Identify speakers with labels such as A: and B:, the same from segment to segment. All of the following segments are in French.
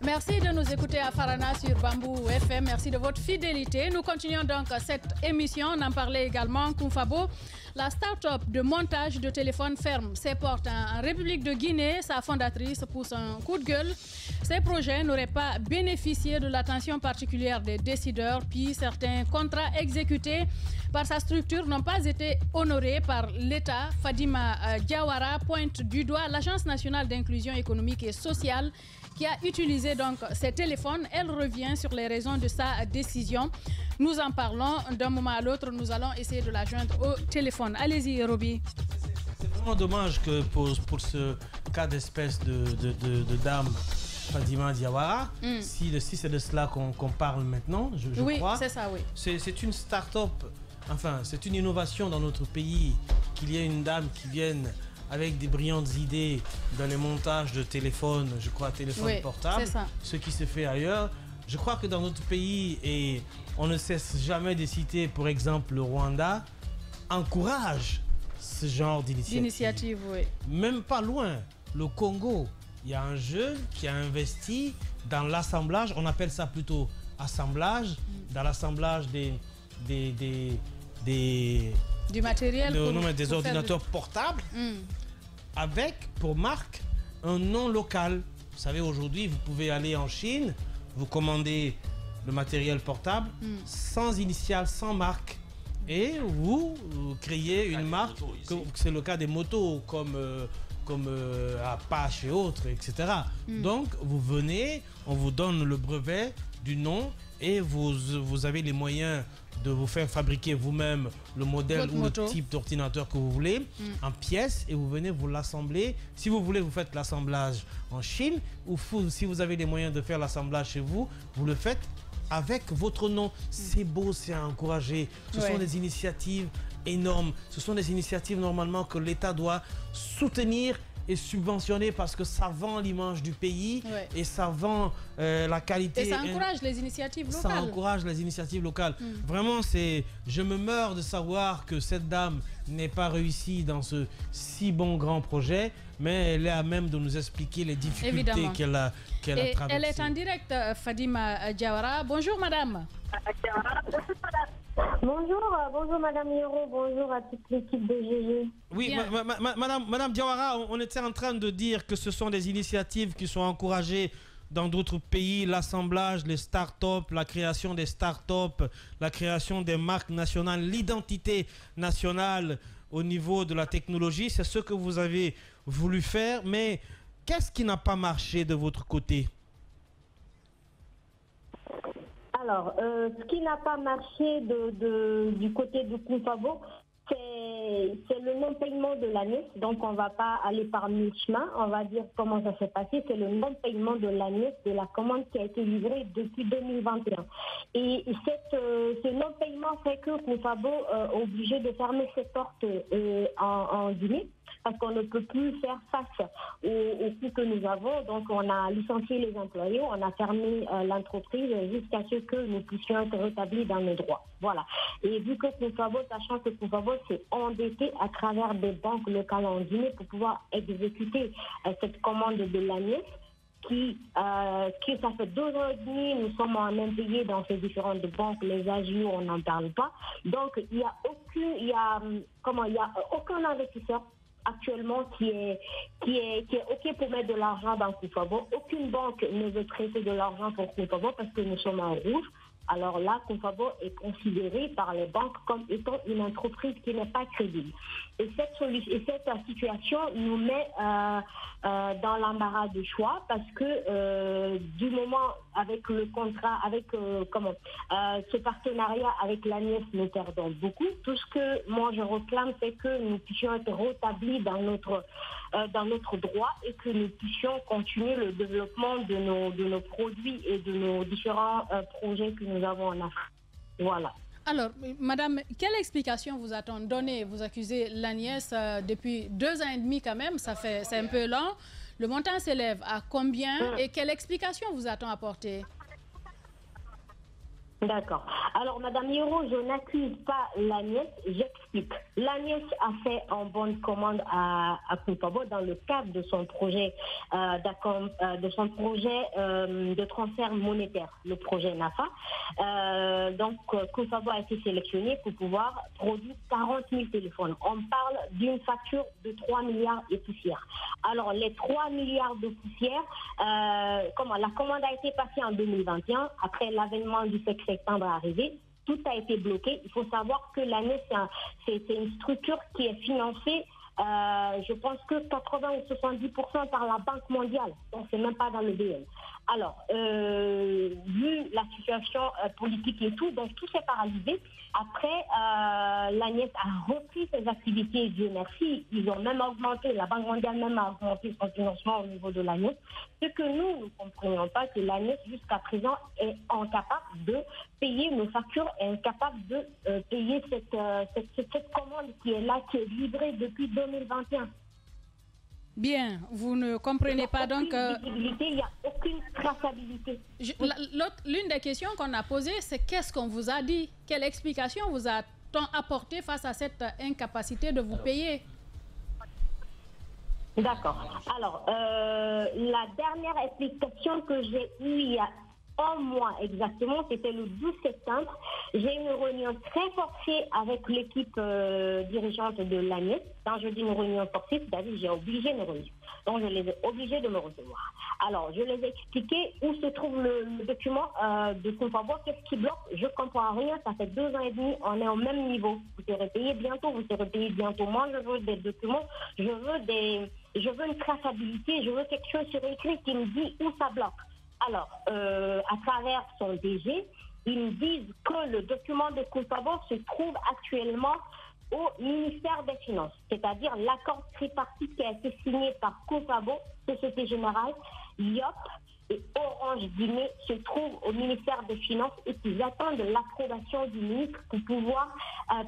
A: Merci de nous écouter à Farana sur Bamboo FM. Merci de votre fidélité. Nous continuons donc cette émission. On en parlait également. Koumfabo, la start-up de montage de téléphones ferme ses portes en République de Guinée. Sa fondatrice pousse un coup de gueule. Ces projets n'auraient pas bénéficié de l'attention particulière des décideurs. Puis certains contrats exécutés par sa structure n'ont pas été honorés par l'État. Fadima Diawara pointe du doigt l'Agence nationale d'inclusion économique et sociale qui a utilisé donc ces téléphones. Elle revient sur les raisons de sa décision. Nous en parlons d'un moment à l'autre. Nous allons essayer de la joindre au téléphone. Allez-y, Roby.
B: C'est vraiment dommage que pour ce cas d'espèce de dame Fadima Diawara, si c'est de cela qu'on parle maintenant, je crois.
A: Oui, c'est ça, oui.
B: C'est une start-up, enfin, c'est une innovation dans notre pays qu'il y ait une dame qui vienne avec des brillantes idées dans les montages de téléphones, je crois, téléphones portables, ce qui se fait ailleurs. Je crois que dans notre pays, et on ne cesse jamais de citer, par exemple, le Rwanda, encourage ce genre d'initiative.
A: Oui.
B: Même pas loin, le Congo, il y a un jeune qui a investi dans l'assemblage, on appelle ça plutôt assemblage, dans l'assemblage du
A: matériel
B: des ordinateurs portables avec pour marque un nom local. Vous savez, aujourd'hui, vous pouvez aller en Chine, vous commandez le matériel portable sans initiale, sans marque, et vous créez une marque. C'est le cas des motos comme Apache et autres, etc. Donc, vous venez, on vous donne le brevet du nom et vous avez les moyens de vous faire fabriquer vous-même le modèle ou le type d'ordinateur que vous voulez en pièces, et vous venez vous l'assembler. Si vous voulez, vous faites l'assemblage en Chine, ou si vous avez les moyens de faire l'assemblage chez vous, vous le faites avec votre nom. C'est beau, c'est à encourager. Ce sont des initiatives énormes. Ce sont des initiatives normalement que l'État doit soutenir et subventionner, parce que ça vend l'image du pays et ça vend la qualité.
A: Et ça encourage les initiatives locales.
B: Ça encourage les initiatives locales. Vraiment, je me meurs de savoir que cette dame n'ait pas réussi dans ce si bon grand projet, mais elle est à même de nous expliquer les difficultés qu'elle a traversées.
A: Elle est en direct, Fadima Diawara. Bonjour madame.
C: Bonjour Madame Hiro, bonjour à toute l'équipe de GG.
B: Oui, Madame Diawara, on était en train de dire que ce sont des initiatives qui sont encouragées dans d'autres pays, l'assemblage, les start-up, la création des start-up, la création des marques nationales, l'identité nationale au niveau de la technologie. C'est ce que vous avez voulu faire, mais qu'est-ce qui n'a pas marché de votre côté ?
C: Alors, ce qui n'a pas marché du côté de Koumfabo, c'est le non-paiement de l'année. Donc, on ne va pas aller par mille chemins. On va dire comment ça s'est passé. C'est le non-paiement de l'année de la commande qui a été livrée depuis 2021. Et ce non-paiement fait que Koumfabo est obligé de fermer ses portes en Guinée, parce qu'on ne peut plus faire face aux coûts que nous avons. Donc, on a licencié les employés, on a fermé l'entreprise jusqu'à ce que nous puissions être rétablis dans nos droits. Voilà. Et vu que Koumfabo, sachant que Koumfabo s'est endetté à travers des banques locales en Guinée pour pouvoir exécuter cette commande de l'ANIES, qui ça fait 2 ans et demi, nous sommes en impayés dans ces différentes banques, les AGIO, on n'en parle pas. Donc, il y a aucun investisseur actuellement qui est OK pour mettre de l'argent dans Koumfabo. Aucune banque ne veut prêter de l'argent pour Koumfabo parce que nous sommes en rouge. Alors là, Koumfabo est considéré par les banques comme étant une entreprise qui n'est pas crédible. Et cette situation nous met dans l'embarras du choix, parce que du moment avec le contrat, avec ce partenariat avec l'ANIES, nous perdons beaucoup. Tout ce que moi je réclame, c'est que nous puissions être rétablis dans notre droit et que nous puissions continuer le développement de nos produits et de nos différents projets que nous avons en Afrique. Voilà.
A: Alors, madame, quelle explication vous a-t-on donné? Vous accusez l'ANIES depuis 2 ans et demi quand même, c'est un peu lent. Le montant s'élève à combien et quelle explication vous a-t-on apporté?
C: D'accord. Alors, Madame Hiro, je n'accuse pas l'ANIES, j'explique. L'ANIES a fait un bon de commande à Koufabo dans le cadre de son projet, de transfert monétaire, le projet NAFA. Donc, Koufabo a été sélectionné pour pouvoir produire 40 000 téléphones. On parle d'une facture de 3 milliards et poussière. Alors, les 3 milliards de poussière, la commande a été passée en 2021, après l'avènement du 7 septembre arrivé, tout a été bloqué. Il faut savoir que l'ANIES, c'est une structure qui est financée, je pense que 80 ou 70% par la Banque mondiale. Donc, c'est même pas dans le BN. Alors, vu la situation politique et tout, donc tout s'est paralysé. Après, l'ANIES a repris ses activités, Dieu merci. Ils ont même augmenté, la Banque mondiale même a augmenté son financement au niveau de l'ANIES. Ce que nous ne comprenons pas, que l'ANIES jusqu'à présent est incapable de payer nos factures, est incapable de payer cette commande qui est là, qui est livrée depuis 2021.
A: Bien, vous ne comprenez pas donc...
C: Il n'y a aucune traçabilité.
A: L'une des questions qu'on a posées, c'est qu'est-ce qu'on vous a dit? Quelle explication vous a-t-on apporté face à cette incapacité de vous payer?
C: D'accord. Alors, la dernière explication que j'ai eue il y a un mois exactement, c'était le 12 septembre. J'ai eu une réunion très forcée avec l'équipe dirigeante de l'ANIES. Quand je dis une réunion forcée, c'est-à-dire que j'ai obligé de réunir. Donc, je les ai obligés de me recevoir. Alors, je les ai expliqué où se trouve le document de Koufabo, qu'est-ce qui bloque. Je ne comprends rien, ça fait 2 ans et demi, on est au même niveau. Vous serez payé bientôt, vous serez payé bientôt. Moi, je veux des documents, je veux une traçabilité, je veux quelque chose sur écrit qui me dit où ça bloque. Alors, à travers son DG, ils me disent que le document de Koufabo se trouve actuellement au ministère des Finances, c'est-à-dire l'accord tripartite qui a été signé par Koufabo, Société Générale, IOP et Orange Guinée se trouve au ministère des Finances et qu'ils attendent l'approbation du ministre pour pouvoir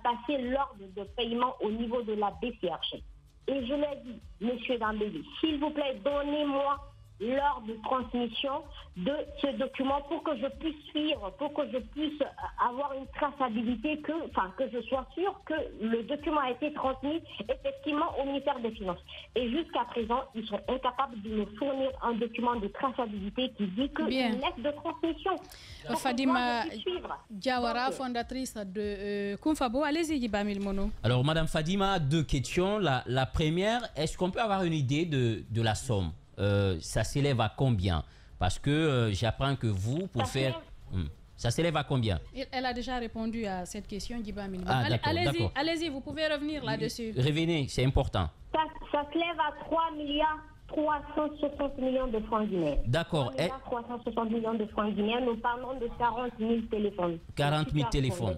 C: passer l'ordre de paiement au niveau de la BCRG. Et je l'ai dit, monsieur Dambélé, s'il vous plaît, donnez-moi l'ordre de transmission de ce document pour que je puisse suivre, pour que je puisse avoir une traçabilité, que je sois sûr que le document a été transmis effectivement au ministère des Finances. Et jusqu'à présent, ils sont incapables de me fournir un document de traçabilité qui dit que une lettre de transmission.
A: Fadima Diawara, fondatrice de Koufabo. Allez-y, Gibamil Mono.
D: Alors, Madame Fadima, 2 questions. La première, est-ce qu'on peut avoir une idée de la somme? Ça s'élève à combien? Parce que j'apprends que vous, pour faire... Ça s'élève à combien?
A: Elle a déjà répondu à cette question, Guiba Milmo. Allez-y, vous pouvez revenir là-dessus.
D: Revenez, c'est important.
C: Ça s'élève à 3 milliards 360 millions de francs guinéens.
D: D'accord.
C: 360 millions de francs guinéens, nous parlons de 40 000 téléphones.
D: 40 000 téléphones.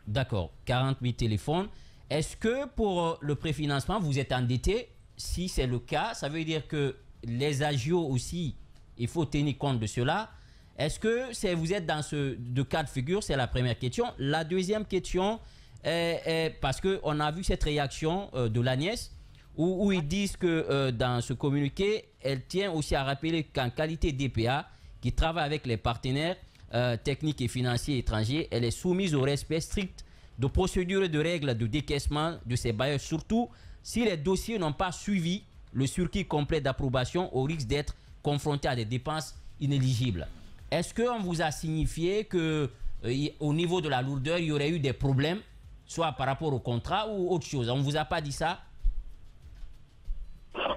D: D'accord, 40 000 téléphones. Est-ce que pour le préfinancement, vous êtes endetté? Si c'est le cas, ça veut dire que les agios aussi, il faut tenir compte de cela. Est-ce que vous êtes dans ce cas de figure? C'est la première question. La deuxième question, parce qu'on a vu cette réaction de l'ANIES, où ils disent que dans ce communiqué, elle tient aussi à rappeler qu'en qualité d'EPA, qui travaille avec les partenaires techniques et financiers étrangers, elle est soumise au respect strict de procédures et de règles de décaissement de ces bailleurs, surtout si les dossiers n'ont pas suivi le circuit complet d'approbation, au risque d'être confrontés à des dépenses inéligibles. Est-ce qu'on vous a signifié qu'au niveau de la lourdeur, il y aurait eu des problèmes, soit par rapport au contrat ou autre chose? On ne vous a pas dit ça?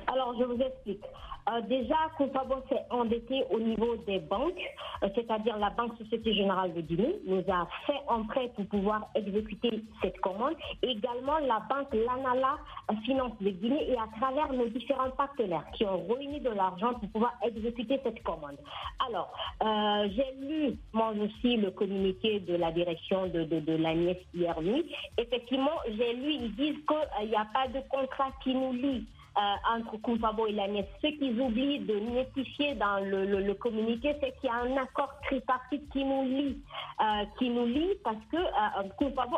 C: Alors, je vous explique. Déjà, Koufabo s'est endetté au niveau des banques, c'est-à-dire la Banque Société Générale de Guinée nous a fait un prêt pour pouvoir exécuter cette commande. Également, la banque Lanala Finance de Guinée et à travers nos différents partenaires qui ont réuni de l'argent pour pouvoir exécuter cette commande. Alors, j'ai lu, moi aussi, le communiqué de la direction de l'ANIES hier nuit. Effectivement, j'ai lu, ils disent qu'il n'y a pas de contrat qui nous lie entre Koufabo et l'ANIES. Ce qu'ils oublient de notifier dans le communiqué, c'est qu'il y a un accord tripartite qui nous lie parce que Koufabo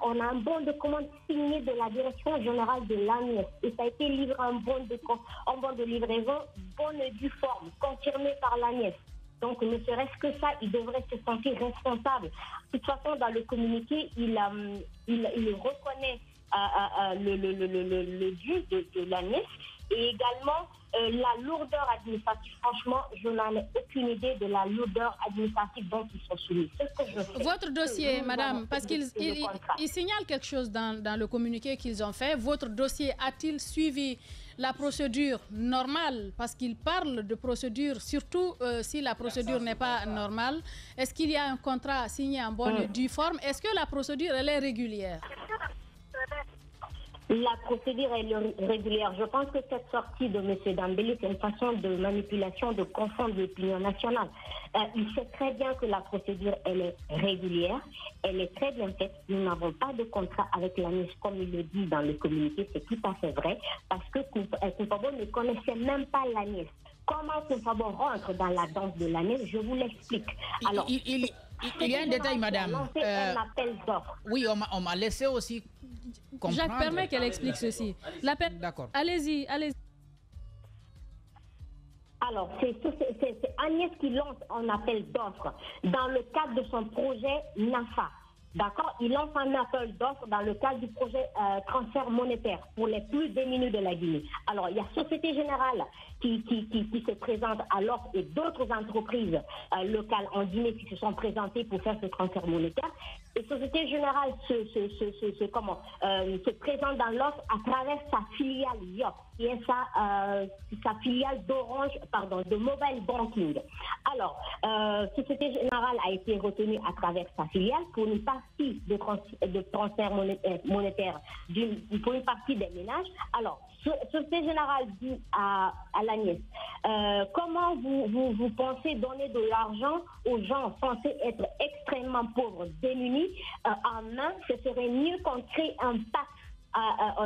C: on a un bon de commande signé de la direction générale de l'ANIES et ça a été livré un bon de livraison, bonne et due forme, confirmé par l'ANIES. Donc, ne serait-ce que ça, il devrait se sentir responsable. De toute façon, dans le communiqué, il reconnaît le dû de l'ANES et également la lourdeur administrative. Franchement, je n'en ai aucune idée de la lourdeur administrative dont ils sont soumis.
A: Votre dossier, madame, parce qu'il signale quelque chose dans le communiqué qu'ils ont fait. Votre dossier a-t-il suivi la procédure normale? Parce qu'il parle de procédure, surtout si la procédure n'est pas normale. Est-ce qu'il y a un contrat signé en bonne et due forme? Est-ce que la procédure, elle est régulière?
C: La procédure est régulière. Je pense que cette sortie de M. Dambélé, c'est une façon de manipulation, de confondre l'opinion nationale. Il sait très bien que la procédure, elle est régulière, elle est très bien faite. Nous n'avons pas de contrat avec l'ANES, comme il le dit dans le communiqué, c'est tout à fait vrai, parce que Koufabo ne connaissait même pas l'ANES. Comment Koufabo rentre dans la danse de l'ANES, je vous l'explique. Alors,
E: il y a un détail, madame.
C: Un appel d'offres.
E: Oui, on m'a laissé aussi comprendre.
A: Jacques, permet qu'elle explique ceci.
E: D'accord.
A: Allez-y.
C: Alors, c'est Agnès qui lance un appel d'offres dans le cadre de son projet NAFA. D'accord? Il lance un appel d'offres dans le cadre du projet transfert monétaire pour les plus démunis de la Guinée. Alors, il y a Société Générale qui se présente à l'offre et d'autres entreprises locales en Guinée qui se sont présentées pour faire ce transfert monétaire. Et Société Générale se présente dans l'offre à travers sa filiale YOP, qui est sa filiale de mobile banking. Alors, Société Générale a été retenue à travers sa filiale pour une partie de transfert monétaire, pour une partie des ménages. Alors, Société Générale dit à l'ANES, comment vous pensez donner de l'argent aux gens censés être extrêmement pauvres, démunis, en main? Ce serait mieux qu'on crée un pacte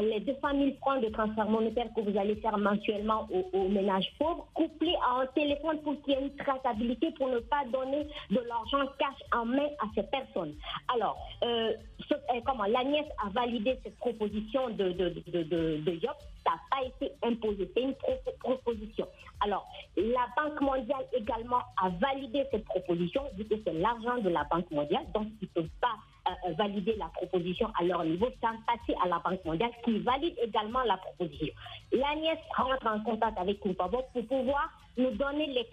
C: les 200 000 francs de transfert monétaire que vous allez faire mensuellement aux ménages pauvres, couplé à un téléphone pour qu'il y ait une traçabilité pour ne pas donner de l'argent cash en main à ces personnes. Alors, l'ANES a validé cette proposition de YOP, ça n'a pas été imposé, c'est une proposition. Alors, la Banque mondiale également a validé cette proposition, vu que c'est l'argent de la Banque mondiale, donc ils ne peuvent pas valider la proposition à leur niveau sans passer à la Banque mondiale qui valide également la proposition. L'ANES rentre en contact avec Koufabo pour pouvoir nous donner les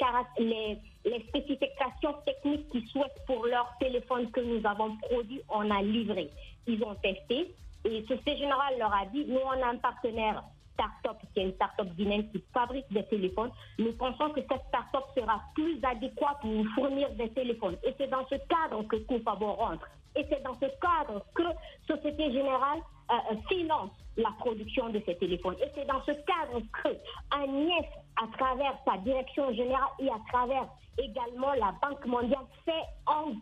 C: spécifications techniques qu'ils souhaitent pour leur téléphone que nous avons produit, on a livré. Ils ont testé et Société Générale leur a dit, nous on a un partenaire start-up, qui est une start-up guinéenne qui fabrique des téléphones. Nous pensons que cette start-up sera plus adéquate pour vous fournir des téléphones. Et c'est dans ce cadre que Koufabo rentre. Et c'est dans ce cadre que Société Générale finance la production de ces téléphones. Et c'est dans ce cadre que Agnès, à travers sa direction générale et à travers également la Banque mondiale, fait un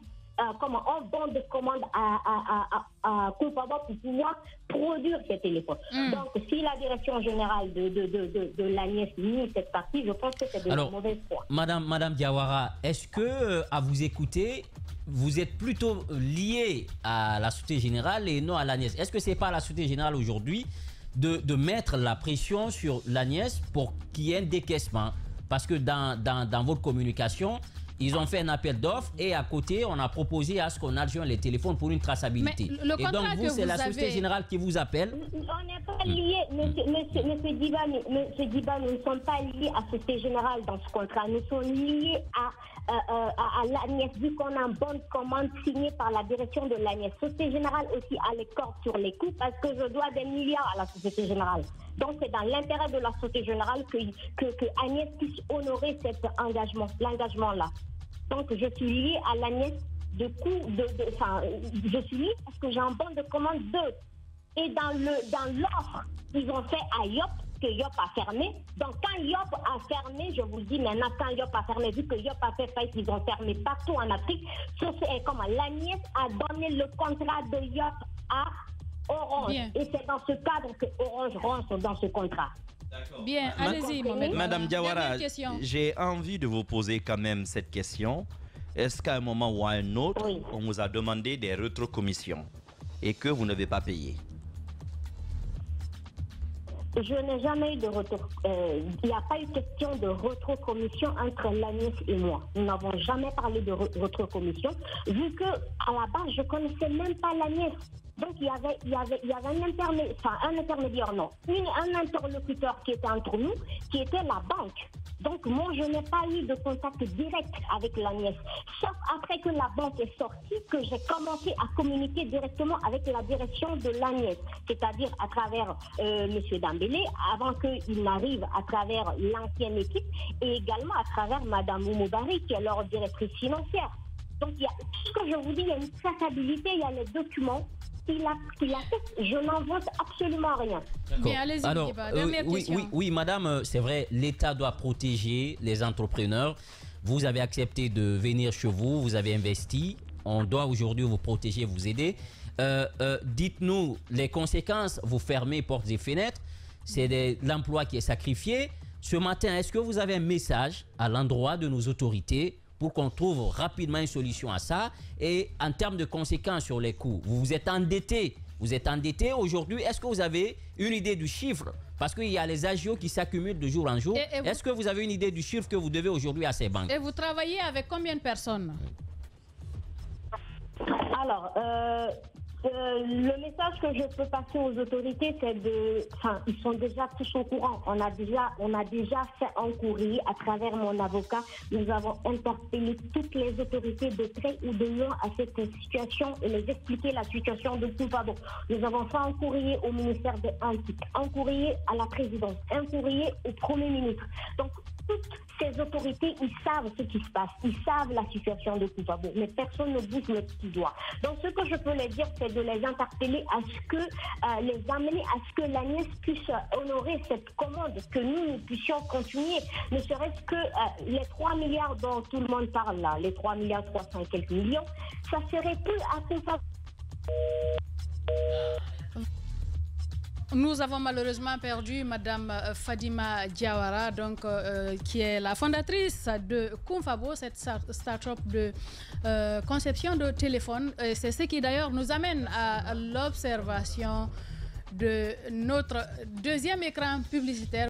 C: bon de commande à Koufabo pour pouvoir produire ces téléphones. Donc, si la direction générale de l'ANES nie cette partie, je pense que c'est de la mauvaise foi.
D: Madame Diawara, est-ce que, à vous écouter, vous êtes plutôt lié à la Société Générale et non à l'ANES? Est-ce que ce n'est pas à la Société Générale aujourd'hui de mettre la pression sur l'ANES pour qu'il y ait un décaissement? Parce que dans votre communication, ils ont fait un appel d'offres et à côté, on a proposé à ce qu'on adjoigne les téléphones pour une traçabilité.
A: Et donc, vous, c'est la Société
D: Générale qui vous appelle?
C: On n'est pas liés, Monsieur Diba, nous ne sommes pas liés à Société Générale dans ce contrat. Nous sommes liés à l'ANES, vu qu'on a un bon de commande signé par la direction de l'ANES. Société Générale aussi a les cordes sur les coups parce que je dois des milliards à la Société Générale. Donc, c'est dans l'intérêt de la Société Générale que Agnès puisse honorer cet l'engagement-là. Donc, je suis liée à l'ANES je suis liée parce que j'ai un bon de commande d'eux. Et dans l'offre qu'ils ont fait à YOP, que YOP a fermé. Donc, quand YOP a fermé, je vous le dis maintenant, quand YOP a fermé, vu que YOP a fait faillite, ils ont fermé partout en Afrique. L'ANES a donné le contrat de YOP à Orange. Bien. Et c'est dans ce cadre que Orange rentre dans ce contrat.
A: Bien, allez-y, Mohamed.
F: Madame Diawara, j'ai envie de vous poser quand même cette question. Est-ce qu'à un moment ou à un autre, on vous a demandé des rétrocommissions et que vous n'avez pas payé?
C: Je n'ai jamais eu de retour. Il n'y a pas eu question de retro-commission entre l'ANIES et moi. Nous n'avons jamais parlé de retro-commission, vu que à la base, je ne connaissais même pas l'ANIES. Donc, il y avait un intermédiaire, non. Un interlocuteur qui était entre nous, qui était la banque. Donc, moi, je n'ai pas eu de contact direct avec l'ANIES. Sauf après que la banque est sortie, que j'ai commencé à communiquer directement avec la direction de l'ANIES. C'est-à-dire à travers M. Dambélé, avant qu'il n'arrive à travers l'ancienne équipe, et également à travers Mme Oumoubari, qui est leur directrice financière. Donc, il y a tout ce que je vous dis, il y a une traçabilité, il y a les documents. Il a fait, je n'invente absolument rien.
A: Bien, allez-y.
D: Alors, oui, madame, c'est vrai, l'État doit protéger les entrepreneurs. Vous avez accepté de venir chez vous, vous avez investi. On doit aujourd'hui vous protéger, vous aider. Dites-nous les conséquences. Vous fermez portes et fenêtres. C'est l'emploi qui est sacrifié. Ce matin, est-ce que vous avez un message à l'endroit de nos autorités pour qu'on trouve rapidement une solution à ça? Et en termes de conséquences sur les coûts, vous vous êtes endetté. Vous êtes endetté aujourd'hui. Est-ce que vous avez une idée du chiffre? Parce qu'il y a les agios qui s'accumulent de jour en jour. Est-ce que vous avez une idée du chiffre que vous devez aujourd'hui à ces banques?
A: Et vous travaillez avec combien de personnes?
C: Alors, le message que je peux passer aux autorités, c'est ils sont déjà tous au courant. On a déjà fait un courrier à travers mon avocat. Nous avons interpellé toutes les autorités de près ou de loin à cette situation et les expliquer la situation de Koufabo. Nous avons fait un courrier au ministère de l'Antique, un courrier à la présidence, un courrier au Premier ministre. Donc, toutes ces autorités, ils savent ce qui se passe. Ils savent la situation de Koufabo, mais personne ne bouge le petit doigt. Donc, ce que je peux les dire, c'est de les interpeller à ce que, les amener à ce que l'ANIES puisse honorer cette commande, que nous puissions continuer, ne serait-ce que les 3 milliards dont tout le monde parle là, les 3 milliards 300 et quelques millions, ça serait plus à Koufabo.
A: Nous avons malheureusement perdu Madame Fadima Diawara, donc, qui est la fondatrice de Koufabo, cette start-up de conception de téléphone. C'est ce qui d'ailleurs nous amène à l'observation de notre deuxième écran publicitaire.